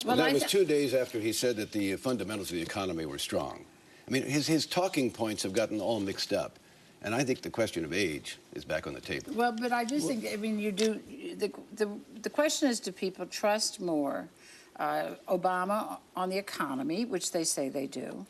Well, that was 2 days after he said that the fundamentals of the economy were strong. I mean, his talking points have gotten all mixed up. And I think the question of age is back on the table. Well, but I just think, I mean, the question is, do people trust more Obama on the economy, which they say they do,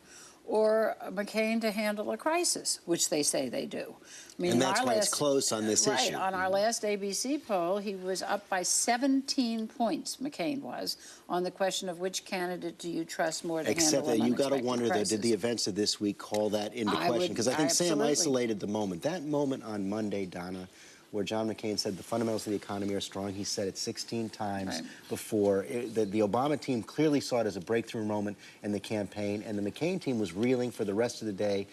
or McCain to handle a crisis, which they say they do? I mean, and that's why it's close on this issue. Right. On our last ABC poll, he was up by 17 points, McCain was, on the question of which candidate do you trust more to handle an unexpected crisis. Except that you got to wonder, though, did the events of this week call that into question? Because I think Sam isolated the moment. That moment on Monday, Donna, where John McCain said the fundamentals of the economy are strong. He said it 16 times before. The Obama team clearly saw it as a breakthrough moment in the campaign, and the McCain team was reeling for the rest of the day,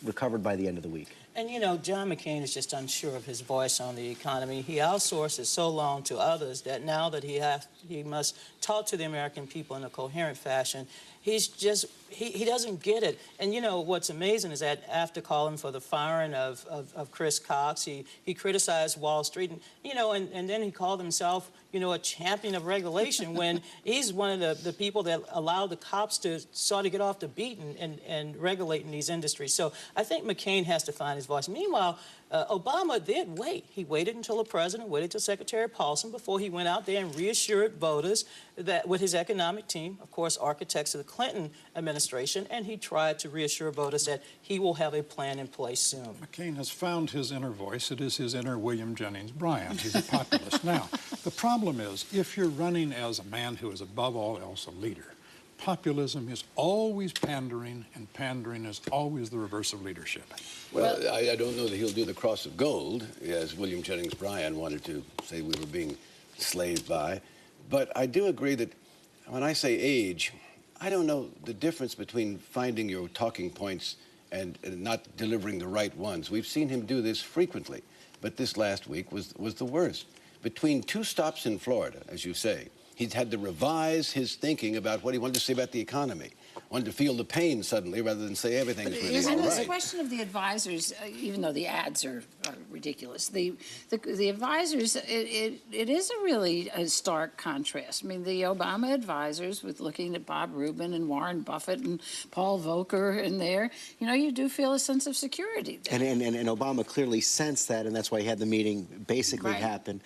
recovered by the end of the week. And, you know, John McCain is just unsure of his voice on the economy. He outsourced it so long to others that now that he must talk to the American people in a coherent fashion, he's just, he doesn't get it. And, you know, what's amazing is that after calling for the firing of Chris Cox, he criticized Wall Street, and, you know, and then he called himself, you know, a champion of regulation when he's one of the people that allowed the cops to sort of get off the beat and regulate in these industries. So I think McCain has to find his voice. Meanwhile, Obama did wait. He waited until the president, waited until Secretary Paulson before he went out there and reassured voters that with his economic team, of course, architects of the Clinton administration, and he tried to reassure voters that he will have a plan in place soon. McCain has found his inner voice. It is his inner William Jennings Bryan. He's a populist. Now, the problem is, if you're running as a man who is above all else a leader, populism is always pandering, and pandering is always the reverse of leadership. Well, I don't know that he'll do the cross of gold, as William Jennings Bryan wanted to say we were being slaved by. But I do agree that when I say age, I don't know the difference between finding your talking points and not delivering the right ones. We've seen him do this frequently, but this last week was the worst. Between 2 stops in Florida, as you say, he'd had to revise his thinking about what he wanted to say about the economy. Wanted to feel the pain suddenly rather than say everything's really all right. Isn't this a question of the advisors, even though the ads are ridiculous, the advisors, it is a really stark contrast. I mean, the Obama advisors, with looking at Bob Rubin and Warren Buffett and Paul Volcker in there, you know, you do feel a sense of security there. And Obama clearly sensed that, and that's why he had the meeting basically happen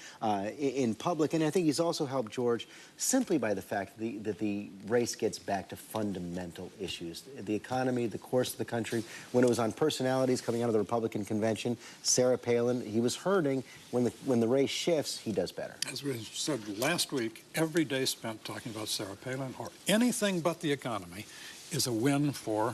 in public. And I think he's also helped, George, simply by the fact that the race gets back to fundamental issues. The economy, the course of the country. When it was on personalities coming out of the Republican convention, Sarah Palin, he was hurting. When the race shifts, he does better. As we said last week, every day spent talking about Sarah Palin or anything but the economy is a win for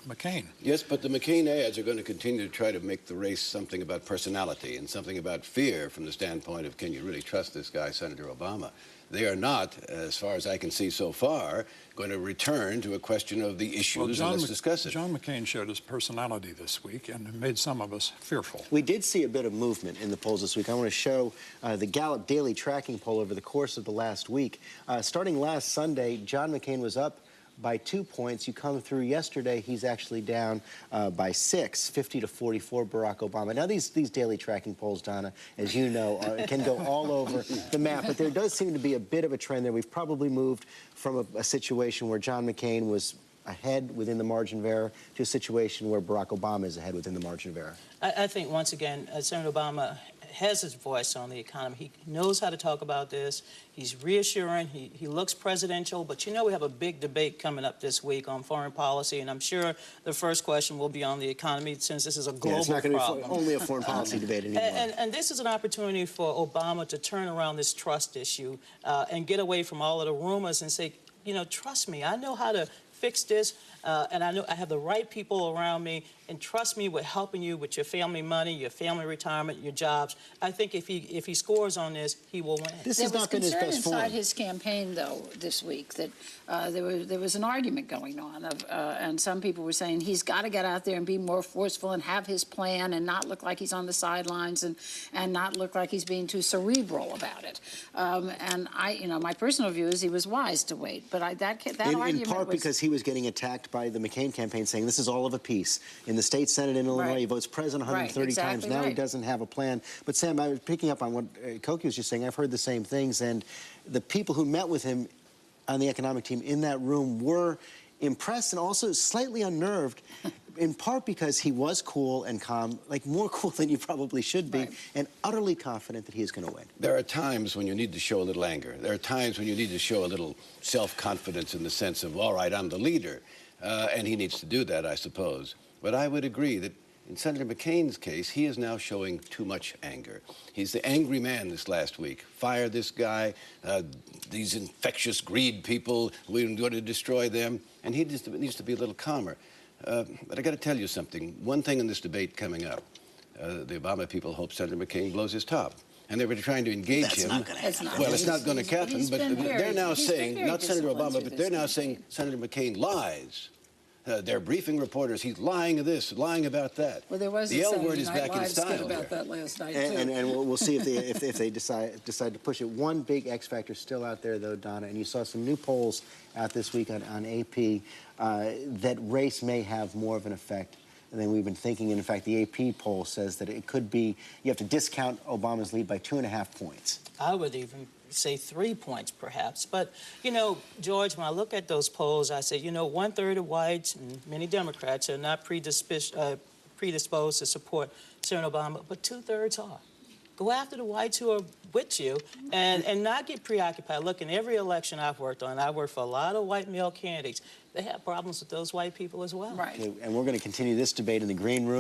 McCain. Yes, but the McCain ads are going to continue to try to make the race something about personality and something about fear from the standpoint of, can you really trust this guy, Senator Obama? They are not, as far as I can see so far, going to return to a question of the issues, and let's discuss it. John McCain showed his personality this week and made some of us fearful. We did see a bit of movement in the polls this week. I want to show the Gallup daily tracking poll over the course of the last week. Starting last Sunday, John McCain was up by 2 points. You come through yesterday, he's actually down by 6, 50 to 44, Barack Obama. Now, these daily tracking polls, Donna, as you know, can go all over the map, but there does seem to be a bit of a trend there. We've probably moved from a situation where John McCain was ahead within the margin of error to a situation where Barack Obama is ahead within the margin of error. I think, once again, Senator Obama has his voice on the economy. He knows how to talk about this. He's reassuring. He looks presidential. But, you know, we have a big debate coming up this week on foreign policy, and I'm sure the first question will be on the economy, since this is a global problem. It's not going to be only a foreign policy debate anymore. And this is an opportunity for Obama to turn around this trust issue and get away from all of the rumors and say, you know, trust me, I know how to fix this, and I know I have the right people around me, and trust me with helping you with your family money, your family retirement, your jobs. I think if he scores on this, he will win. This has not been his best form. Inside his campaign, though, this week, that there was an argument going on, and some people were saying he's got to get out there and be more forceful and have his plan and not look like he's on the sidelines and not look like he's being too cerebral about it. And you know, my personal view is he was wise to wait. But that argument in part because he was getting attacked by the McCain campaign saying this is all of a piece. In the state Senate in Illinois, he votes president 130 times. Now he doesn't have a plan. But Sam, I was picking up on what Cokie was just saying. I've heard the same things. And the people who met with him, on the economic team in that room were impressed and also slightly unnerved, in part because he was cool and calm, like more cool than you probably should be, Right. and utterly confident that he is going to win. There are times when you need to show a little anger. There are times when you need to show a little self-confidence in the sense of, all right, I'm the leader. And he needs to do that, I suppose. But I would agree that in Senator McCain's case, he is now showing too much anger. He's the angry man this last week. Fire this guy, these infectious greed people, we're going to destroy them. And he needs to be a little calmer. But I got to tell you something. One thing in this debate coming up, the Obama people hope Senator McCain blows his top. And they were trying to engage That's him. not gonna happen. Well, it's not going to happen, He's but been they're now he's been saying, very not Senator disciplined Obama, through but this they're now campaign. saying Senator McCain lies. They're briefing reporters. He's lying of this, lying about that. Well, there was the a L Saturday word is Night back in Live skit style about here. that last night, too. And we'll see if they decide to push it. One big X factor still out there, though, Donna, and you saw some new polls out this week on AP that race may have more of an effect than we've been thinking. And in fact, the AP poll says that it could be, you have to discount Obama's lead by 2.5 points. I would even say 3 points, perhaps. But, you know, George, when I look at those polls, I say, you know, 1/3 of whites and many Democrats are not predisposed to support Senator Obama, but 2/3 are. Go after the whites who are with you and not get preoccupied. Look, in every election I've worked on, I worked for a lot of white male candidates. They have problems with those white people as well. Right. Okay, and we're going to continue this debate in the green room.